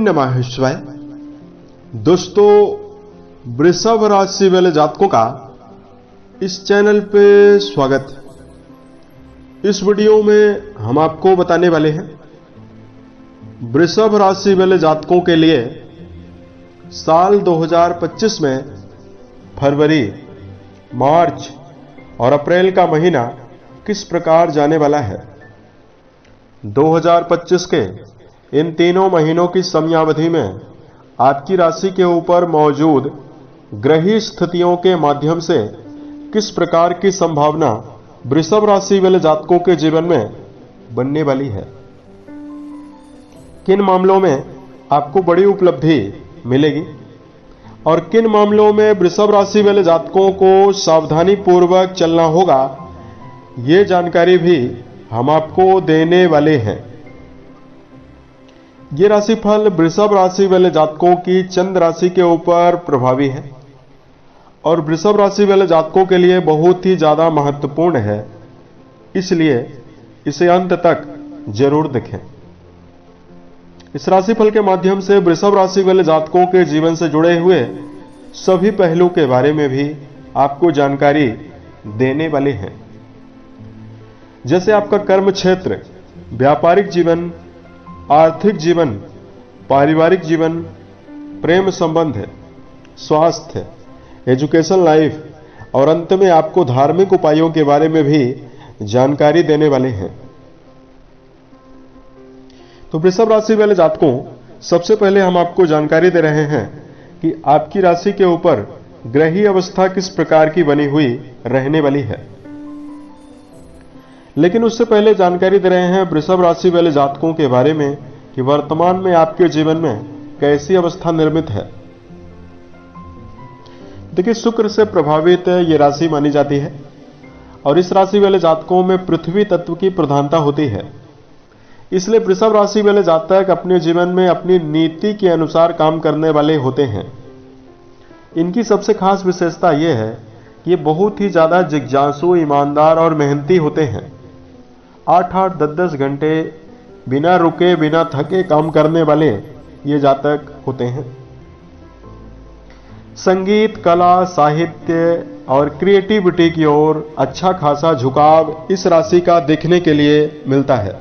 नमः शिवाय। दोस्तों, वृषभ राशि वाले जातकों का इस चैनल पे स्वागत है। इस वीडियो में हम आपको बताने वाले हैं वृषभ राशि वाले जातकों के लिए साल 2025 में फरवरी, मार्च और अप्रैल का महीना किस प्रकार जाने वाला है। 2025 के इन तीनों महीनों की समयावधि में आपकी राशि के ऊपर मौजूद ग्रही स्थितियों के माध्यम से किस प्रकार की संभावना वृषभ राशि वाले जातकों के जीवन में बनने वाली है। किन मामलों में आपको बड़ी उपलब्धि मिलेगी और किन मामलों में वृषभ राशि वाले जातकों को सावधानी पूर्वक चलना होगा, ये जानकारी भी हम आपको देने वाले हैं। ये राशिफल वृषभ राशि वाले जातकों की चंद्र राशि के ऊपर प्रभावी है और वृषभ राशि वाले जातकों के लिए बहुत ही ज्यादा महत्वपूर्ण है, इसलिए इसे अंत तक जरूर देखें। इस राशिफल के माध्यम से वृषभ राशि वाले जातकों के जीवन से जुड़े हुए सभी पहलू के बारे में भी आपको जानकारी देने वाले हैं, जैसे आपका कर्म क्षेत्र, व्यापारिक जीवन, आर्थिक जीवन, पारिवारिक जीवन, प्रेम संबंध, स्वास्थ्य, एजुकेशन लाइफ और अंत में आपको धार्मिक उपायों के बारे में भी जानकारी देने वाले हैं। तो वृषभ राशि वाले जातकों, सबसे पहले हम आपको जानकारी दे रहे हैं कि आपकी राशि के ऊपर ग्रही अवस्था किस प्रकार की बनी हुई रहने वाली है। लेकिन उससे पहले जानकारी दे रहे हैं वृषभ राशि वाले जातकों के बारे में कि वर्तमान में आपके जीवन में कैसी अवस्था निर्मित है। देखिए, शुक्र से प्रभावित ये राशि मानी जाती है और इस राशि वाले जातकों में पृथ्वी तत्व की प्रधानता होती है। इसलिए वृषभ राशि वाले जातक अपने जीवन में अपनी नीति के अनुसार काम करने वाले होते हैं। इनकी सबसे खास विशेषता यह है कि ये बहुत ही ज्यादा जिज्ञासु, ईमानदार और मेहनती होते हैं। 8-8, 10-10 घंटे बिना रुके, बिना थके काम करने वाले ये जातक होते हैं। संगीत, कला, साहित्य और क्रिएटिविटी की ओर अच्छा खासा झुकाव इस राशि का देखने के लिए मिलता है।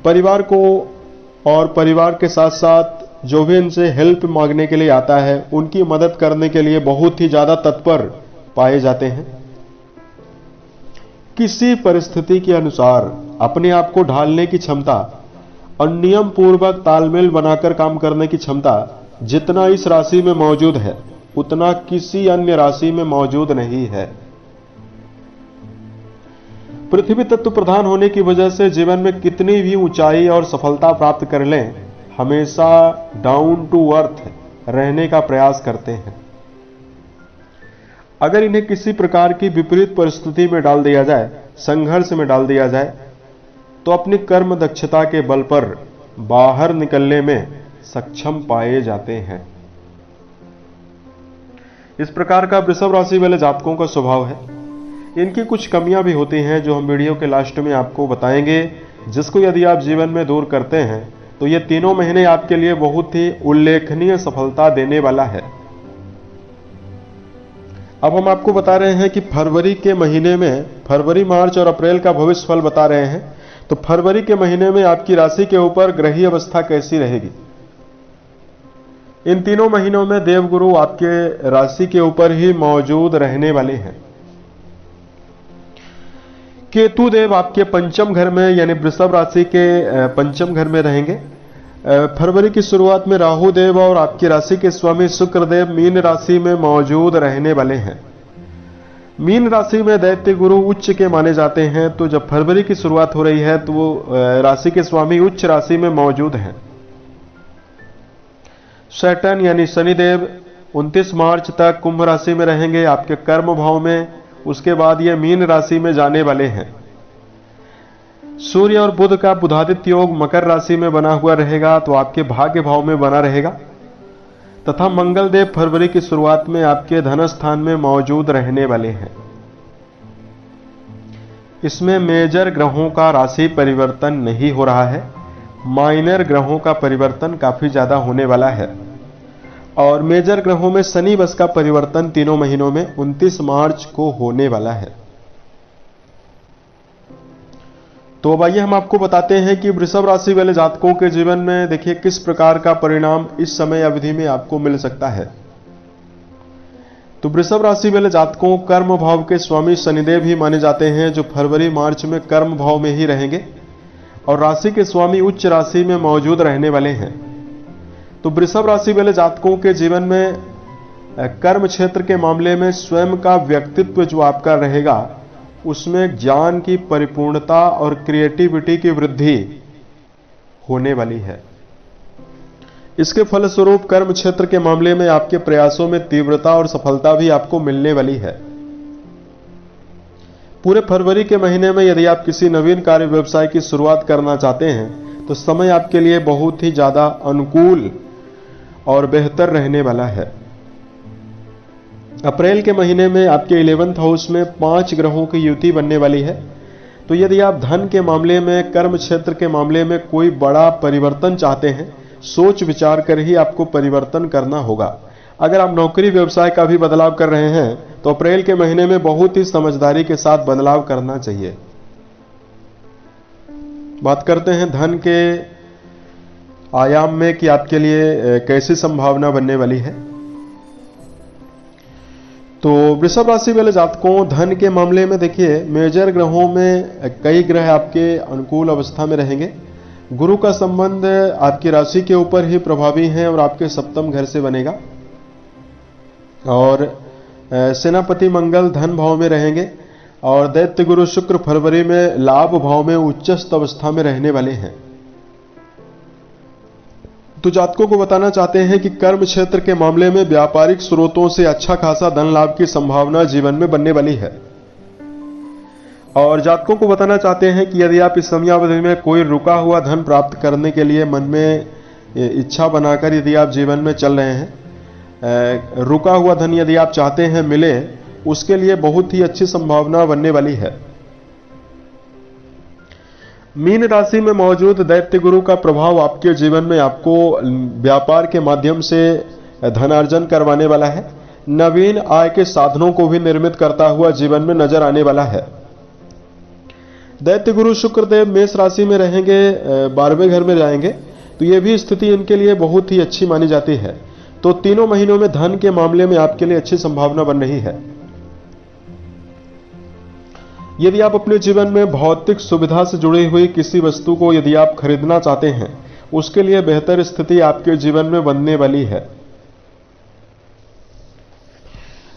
परिवार को और परिवार के साथ साथ जो भी इनसे हेल्प मांगने के लिए आता है, उनकी मदद करने के लिए बहुत ही ज्यादा तत्पर पाए जाते हैं। किसी परिस्थिति के अनुसार अपने आप को ढालने की क्षमता और नियम पूर्वक तालमेल बनाकर काम करने की क्षमता जितना इस राशि में मौजूद है, उतना किसी अन्य राशि में मौजूद नहीं है। पृथ्वी तत्व प्रधान होने की वजह से जीवन में कितनी भी ऊंचाई और सफलता प्राप्त कर लें, हमेशा डाउन टू अर्थ रहने का प्रयास करते हैं। अगर इन्हें किसी प्रकार की विपरीत परिस्थिति में डाल दिया जाए, संघर्ष में डाल दिया जाए, तो अपनी कर्म दक्षता के बल पर बाहर निकलने में सक्षम पाए जाते हैं। इस प्रकार का वृषभ राशि वाले जातकों का स्वभाव है। इनकी कुछ कमियां भी होती हैं जो हम वीडियो के लास्ट में आपको बताएंगे, जिसको यदि आप जीवन में दूर करते हैं तो ये तीनों महीने आपके लिए बहुत ही उल्लेखनीय सफलता देने वाला है। अब हम आपको बता रहे हैं कि फरवरी के महीने में, फरवरी, मार्च और अप्रैल का भविष्य फल बता रहे हैं। तो फरवरी के महीने में आपकी राशि के ऊपर ग्रही अवस्था कैसी रहेगी। इन तीनों महीनों में देवगुरु आपके राशि के ऊपर ही मौजूद रहने वाले हैं। केतु देव आपके पंचम घर में, यानी वृषभ राशि के पंचम घर में रहेंगे। फरवरी की शुरुआत में राहु देव और आपकी राशि के स्वामी शुक्र देव मीन राशि में मौजूद रहने वाले हैं। मीन राशि में दैत्य गुरु उच्च के माने जाते हैं, तो जब फरवरी की शुरुआत हो रही है तो वो राशि के स्वामी उच्च राशि में मौजूद हैं। सैटर्न यानी शनिदेव 29 मार्च तक कुंभ राशि में रहेंगे आपके कर्म भाव में। उसके बाद ये मीन राशि में जाने वाले हैं। सूर्य और बुध का बुधादित्य योग मकर राशि में बना हुआ रहेगा, तो आपके भाग्य भाव में बना रहेगा। तथा मंगल देव फरवरी की शुरुआत में आपके धन स्थान में मौजूद रहने वाले हैं। इसमें मेजर ग्रहों का राशि परिवर्तन नहीं हो रहा है। माइनर ग्रहों का परिवर्तन काफी ज्यादा होने वाला है। और मेजर ग्रहों में शनि बस का परिवर्तन तीनों महीनों में 29 मार्च को होने वाला है। तो अब आइए हम आपको बताते हैं कि वृषभ राशि वाले जातकों के जीवन में देखिए किस प्रकार का परिणाम इस समय अवधि में आपको मिल सकता है। तो वृषभ राशि वाले जातकों कर्म भाव के स्वामी शनिदेव ही माने जाते हैं, जो फरवरी मार्च में कर्म भाव में ही रहेंगे और राशि के स्वामी उच्च राशि में मौजूद रहने वाले हैं। तो वृषभ राशि वाले जातकों के जीवन में कर्म क्षेत्र के मामले में स्वयं का व्यक्तित्व जो आपका रहेगा उसमें ज्ञान की परिपूर्णता और क्रिएटिविटी की वृद्धि होने वाली है। इसके फलस्वरूप कर्म क्षेत्र के मामले में आपके प्रयासों में तीव्रता और सफलता भी आपको मिलने वाली है। पूरे फरवरी के महीने में यदि आप किसी नवीन कार्य व्यवसाय की शुरुआत करना चाहते हैं तो समय आपके लिए बहुत ही ज्यादा अनुकूल और बेहतर रहने वाला है। अप्रैल के महीने में आपके 11th हाउस में 5 ग्रहों की युति बनने वाली है। तो यदि आप धन के मामले में, कर्म क्षेत्र के मामले में कोई बड़ा परिवर्तन चाहते हैं, सोच विचार कर ही आपको परिवर्तन करना होगा। अगर आप नौकरी व्यवसाय का भी बदलाव कर रहे हैं तो अप्रैल के महीने में बहुत ही समझदारी के साथ बदलाव करना चाहिए। बात करते हैं धन के आयाम में कि आपके लिए कैसी संभावना बनने वाली है। तो वृषभ राशि वाले जातकों धन के मामले में देखिए मेजर ग्रहों में कई ग्रह आपके अनुकूल अवस्था में रहेंगे। गुरु का संबंध आपकी राशि के ऊपर ही प्रभावी है और आपके सप्तम घर से बनेगा। और सेनापति मंगल धन भाव में रहेंगे और दैत्य गुरु शुक्र फरवरी में लाभ भाव में उच्चस्थ अवस्था में रहने वाले हैं। तो जातकों को बताना चाहते हैं कि कर्म क्षेत्र के मामले में व्यापारिक स्रोतों से अच्छा खासा धन लाभ की संभावना जीवन में बनने वाली है। और जातकों को बताना चाहते हैं कि यदि आप इस समयावधि में कोई रुका हुआ धन प्राप्त करने के लिए मन में इच्छा बनाकर यदि आप जीवन में चल रहे हैं, रुका हुआ धन यदि आप चाहते हैं मिले, उसके लिए बहुत ही अच्छी संभावना बनने वाली है। मीन राशि में मौजूद दैत्य गुरु का प्रभाव आपके जीवन में आपको व्यापार के माध्यम से धनार्जन करवाने वाला है। नवीन आय के साधनों को भी निर्मित करता हुआ जीवन में नजर आने वाला है। दैत्य गुरु शुक्रदेव मेष राशि में रहेंगे, 12वें घर में जाएंगे, तो यह भी स्थिति इनके लिए बहुत ही अच्छी मानी जाती है। तो तीनों महीनों में धन के मामले में आपके लिए अच्छी संभावना बन रही है। यदि आप अपने जीवन में भौतिक सुविधा से जुड़ी हुई किसी वस्तु को यदि आप खरीदना चाहते हैं, उसके लिए बेहतर स्थिति आपके जीवन में बनने वाली है।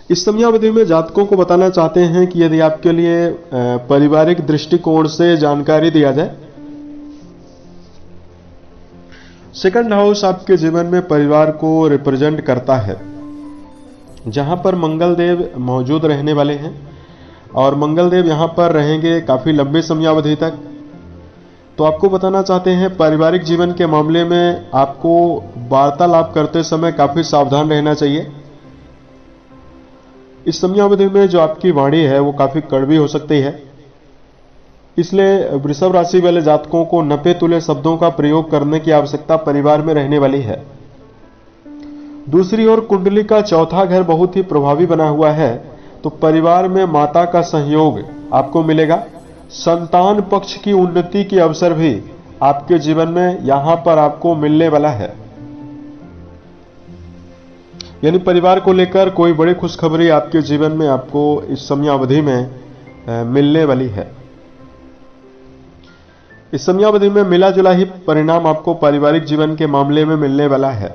इस समयावधि में जातकों को बताना चाहते हैं कि यदि आपके लिए पारिवारिक दृष्टिकोण से जानकारी दिया जाए, सेकंड हाउस आपके जीवन में परिवार को रिप्रेजेंट करता है, जहां पर मंगल देव मौजूद रहने वाले हैं और मंगल देव यहां पर रहेंगे काफी लंबे समयावधि तक। तो आपको बताना चाहते हैं पारिवारिक जीवन के मामले में आपको वार्तालाप करते समय काफी सावधान रहना चाहिए। इस समयावधि में जो आपकी वाणी है वो काफी कड़वी हो सकती है, इसलिए वृषभ राशि वाले जातकों को नपे तुले शब्दों का प्रयोग करने की आवश्यकता परिवार में रहने वाली है। दूसरी ओर कुंडली का चौथा घर बहुत ही प्रभावी बना हुआ है, तो परिवार में माता का सहयोग आपको मिलेगा। संतान पक्ष की उन्नति के अवसर भी आपके जीवन में यहां पर आपको मिलने वाला है। यानी परिवार को लेकर कोई बड़ी खुशखबरी आपके जीवन में आपको इस समयावधि में मिलने वाली है। इस समयावधि में मिला जुला ही परिणाम आपको पारिवारिक जीवन के मामले में मिलने वाला है।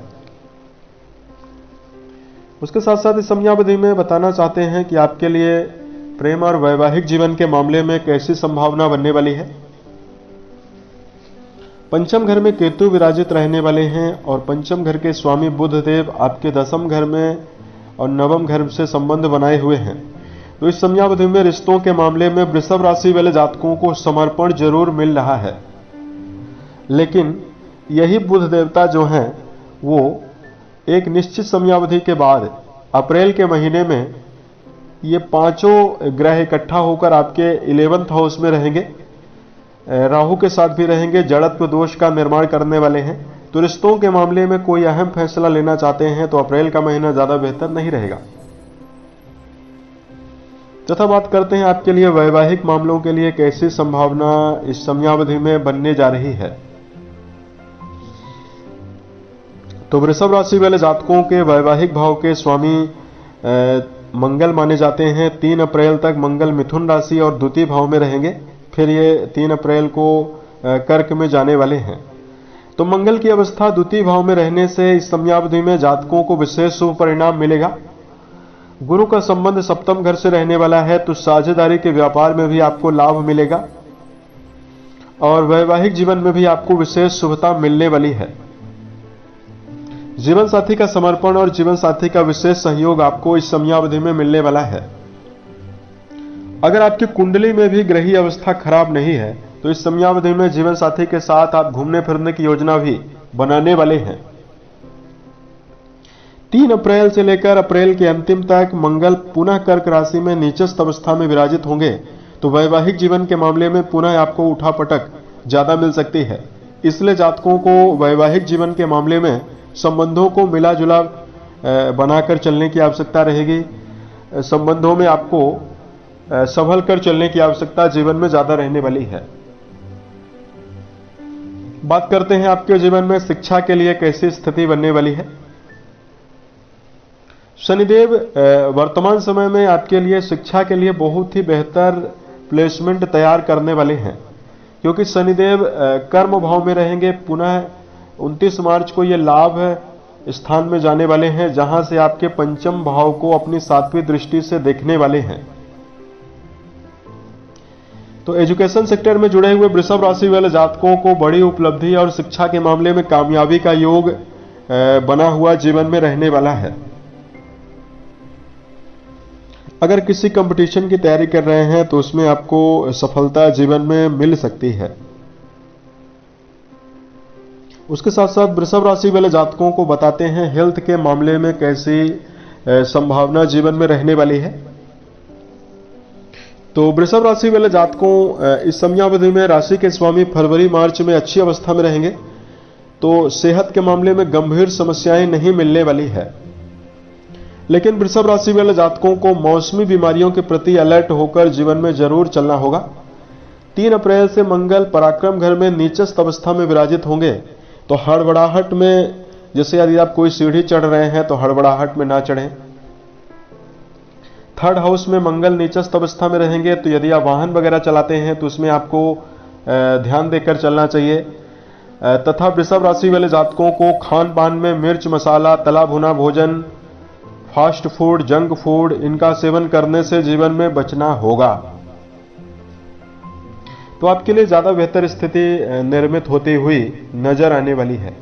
उसके साथ साथ इस समयावधि में बताना चाहते हैं कि आपके लिए प्रेम और वैवाहिक जीवन के मामले में कैसी संभावना बनने वाली है। पंचम घर में केतु विराजित रहने वाले हैं और पंचम घर के स्वामी बुध देव आपके 10वें घर में और 9वें घर से संबंध बनाए हुए हैं। तो इस समयावधि में रिश्तों के मामले में वृषभ राशि वाले जातकों को समर्पण जरूर मिल रहा है, लेकिन यही बुध देवता जो हैं वो एक निश्चित समयावधि के बाद अप्रैल के महीने में ये पांचों ग्रह इकट्ठा होकर आपके 11th हाउस में रहेंगे। राहु के साथ भी रहेंगे, जड़त्व दोष का निर्माण करने वाले हैं। तो रिश्तों के मामले में कोई अहम फैसला लेना चाहते हैं तो अप्रैल का महीना ज्यादा बेहतर नहीं रहेगा। तथा बात करते हैं आपके लिए वैवाहिक मामलों के लिए कैसी संभावना इस समयावधि में बनने जा रही है। तो वृषभ राशि वाले जातकों के वैवाहिक भाव के स्वामी मंगल माने जाते हैं। 3 अप्रैल तक मंगल मिथुन राशि और द्वितीय भाव में रहेंगे, फिर ये 3 अप्रैल को कर्क में जाने वाले हैं। तो मंगल की अवस्था द्वितीय भाव में रहने से इस समयावधि में जातकों को विशेष शुभ परिणाम मिलेगा। गुरु का संबंध सप्तम घर से रहने वाला है, तो साझेदारी के व्यापार में भी आपको लाभ मिलेगा और वैवाहिक जीवन में भी आपको विशेष शुभता मिलने वाली है। जीवन साथी का समर्पण और जीवन साथी का विशेष सहयोग आपको इस समयावधि में मिलने वाला है। अगर आपकी कुंडली में भी ग्रही अवस्था खराब नहीं है तो इस समयावधि में जीवन साथी के साथ आप घूमने फिरने की योजना भी बनाने वाले हैं। 3 अप्रैल से लेकर अप्रैल के अंतिम तक मंगल पुनः कर्क राशि में नीचस्थ अवस्था में विराजित होंगे, तो वैवाहिक जीवन के मामले में पुनः आपको उठापटक ज्यादा मिल सकती है। इसलिए जातकों को वैवाहिक जीवन के मामले में संबंधों को मिला जुला बनाकर चलने की आवश्यकता रहेगी। संबंधों में आपको संभल कर चलने की आवश्यकता जीवन में ज्यादा रहने वाली है। बात करते हैं आपके जीवन में शिक्षा के लिए कैसी स्थिति बनने वाली है। शनिदेव वर्तमान समय में आपके लिए शिक्षा के लिए बहुत ही बेहतर प्लेसमेंट तैयार करने वाले हैं, क्योंकि शनिदेव कर्म भाव में रहेंगे। पुनः 29 मार्च को ये लाभ स्थान में जाने वाले हैं, जहां से आपके पंचम भाव को अपनी 7वीं दृष्टि से देखने वाले हैं। तो एजुकेशन सेक्टर में जुड़े हुए वृषभ राशि वाले जातकों को बड़ी उपलब्धि और शिक्षा के मामले में कामयाबी का योग बना हुआ जीवन में रहने वाला है। अगर किसी कंपटीशन की तैयारी कर रहे हैं तो उसमें आपको सफलता जीवन में मिल सकती है। उसके साथ साथ वृषभ राशि वाले जातकों को बताते हैं हेल्थ के मामले में कैसी संभावना जीवन में रहने वाली है। तो वृषभ राशि वाले जातकों इस समयावधि में राशि के स्वामी फरवरी मार्च में अच्छी अवस्था में रहेंगे, तो सेहत के मामले में गंभीर समस्याएं नहीं मिलने वाली है। लेकिन वृषभ राशि वाले जातकों को मौसमी बीमारियों के प्रति अलर्ट होकर जीवन में जरूर चलना होगा। 3 अप्रैल से मंगल पराक्रम घर में नीचस्थ अवस्था में विराजित होंगे, तो हड़बड़ाहट में, जैसे यदि आप कोई सीढ़ी चढ़ रहे हैं तो हड़बड़ाहट में ना चढ़ें। 3rd हाउस में मंगल नीचस्थ अवस्था में रहेंगे, तो यदि आप वाहन वगैरह चलाते हैं तो उसमें आपको ध्यान देकर चलना चाहिए। तथा वृषभ राशि वाले जातकों को खान पान में मिर्च मसाला, तला भुना भोजन, फास्ट फूड, जंक फूड, इनका सेवन करने से जीवन में बचना होगा। तो आपके लिए ज्यादा बेहतर स्थिति निर्मित होती हुई नजर आने वाली है।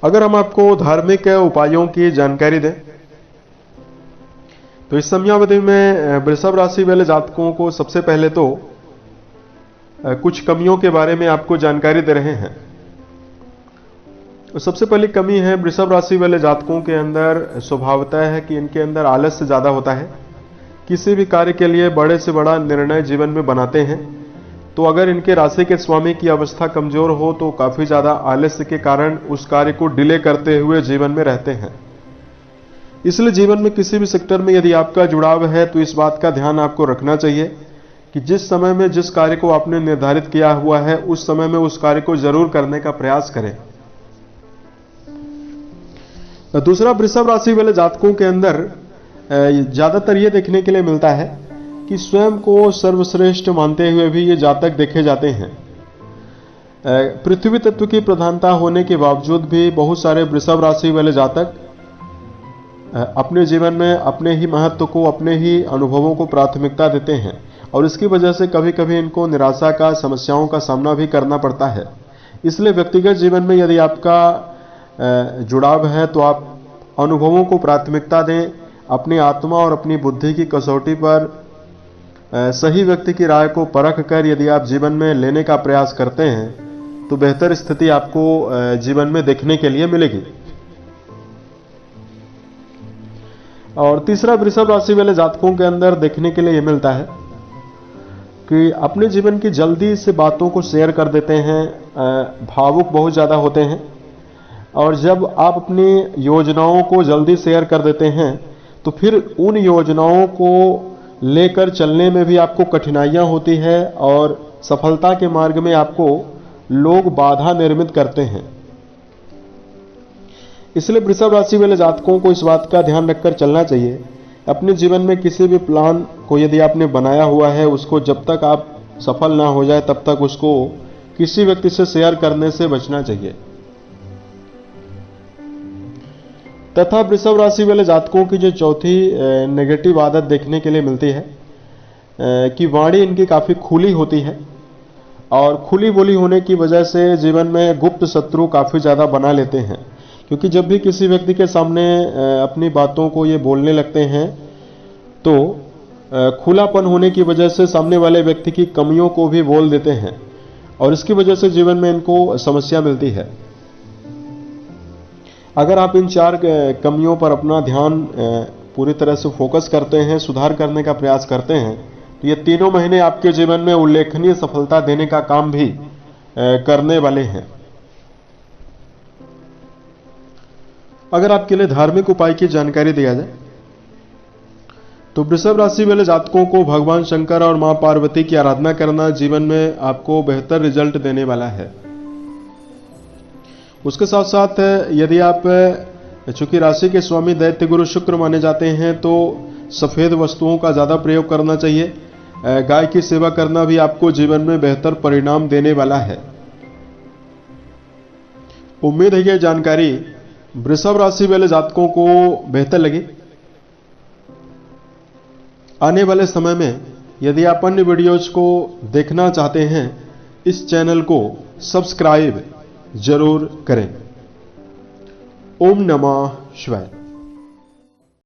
अगर हम आपको धार्मिक उपायों की जानकारी दें तो इस समयावधि में वृषभ राशि वाले जातकों को सबसे पहले तो कुछ कमियों के बारे में आपको जानकारी दे रहे हैं। सबसे पहली कमी है वृषभ राशि वाले जातकों के अंदर स्वभावतः है कि इनके अंदर आलस्य ज्यादा होता है। किसी भी कार्य के लिए बड़े से बड़ा निर्णय जीवन में बनाते हैं, तो अगर इनके राशि के स्वामी की अवस्था कमजोर हो तो काफी ज्यादा आलस्य के कारण उस कार्य को डिले करते हुए जीवन में रहते हैं। इसलिए जीवन में किसी भी सेक्टर में यदि आपका जुड़ाव है तो इस बात का ध्यान आपको रखना चाहिए कि जिस समय में जिस कार्य को आपने निर्धारित किया हुआ है उस समय में उस कार्य को जरूर करने का प्रयास करें। दूसरा, वृषभ राशि वाले जातकों के अंदर ज्यादातर ये देखने के लिए मिलता है कि स्वयं को सर्वश्रेष्ठ मानते हुए भी ये जातक देखे जाते हैं। पृथ्वी तत्व की प्रधानता होने के बावजूद भी बहुत सारे वृषभ राशि वाले जातक अपने जीवन में अपने ही महत्व को, अपने ही अनुभवों को प्राथमिकता देते हैं और इसकी वजह से कभी कभी इनको निराशा का, समस्याओं का सामना भी करना पड़ता है। इसलिए व्यक्तिगत जीवन में यदि आपका जुड़ाव है तो आप अनुभवों को प्राथमिकता दें। अपनी आत्मा और अपनी बुद्धि की कसौटी पर सही व्यक्ति की राय को परख कर यदि आप जीवन में लेने का प्रयास करते हैं तो बेहतर स्थिति आपको जीवन में देखने के लिए मिलेगी। और तीसरा, वृषभ राशि वाले जातकों के अंदर देखने के लिए यह मिलता है कि अपने जीवन की जल्दी से बातों को शेयर कर देते हैं, भावुक बहुत ज़्यादा होते हैं। और जब आप अपनी योजनाओं को जल्दी शेयर कर देते हैं तो फिर उन योजनाओं को लेकर चलने में भी आपको कठिनाइयां होती है और सफलता के मार्ग में आपको लोग बाधा निर्मित करते हैं। इसलिए वृषभ राशि वाले जातकों को इस बात का ध्यान रखकर चलना चाहिए। अपने जीवन में किसी भी प्लान को यदि आपने बनाया हुआ है, उसको जब तक आप सफल ना हो जाए तब तक उसको किसी व्यक्ति से शेयर करने से बचना चाहिए। तथा वृषभ राशि वाले जातकों की जो चौथी नेगेटिव आदत देखने के लिए मिलती है कि वाणी इनकी काफी खुली होती है और खुली बोली होने की वजह से जीवन में गुप्त शत्रु काफी ज्यादा बना लेते हैं। क्योंकि जब भी किसी व्यक्ति के सामने अपनी बातों को ये बोलने लगते हैं तो खुलापन होने की वजह से सामने वाले व्यक्ति की कमियों को भी बोल देते हैं और इसकी वजह से जीवन में इनको समस्या मिलती है। अगर आप इन 4 कमियों पर अपना ध्यान पूरी तरह से फोकस करते हैं, सुधार करने का प्रयास करते हैं, तो ये तीनों महीने आपके जीवन में उल्लेखनीय सफलता देने का काम भी करने वाले हैं। अगर आपके लिए धार्मिक उपाय की जानकारी दिया जाए तो वृषभ राशि वाले जातकों को भगवान शंकर और मां पार्वती की आराधना करना जीवन में आपको बेहतर रिजल्ट देने वाला है। उसके साथ साथ यदि आप चूंकि राशि के स्वामी दैत्य गुरु शुक्र माने जाते हैं तो सफेद वस्तुओं का ज्यादा प्रयोग करना चाहिए। गाय की सेवा करना भी आपको जीवन में बेहतर परिणाम देने वाला है। उम्मीद है यह जानकारी वृषभ राशि वाले जातकों को बेहतर लगी। आने वाले समय में यदि आप अन्य वीडियोज को देखना चाहते हैं, इस चैनल को सब्सक्राइब जरूर करें। ओम नमः शिवाय।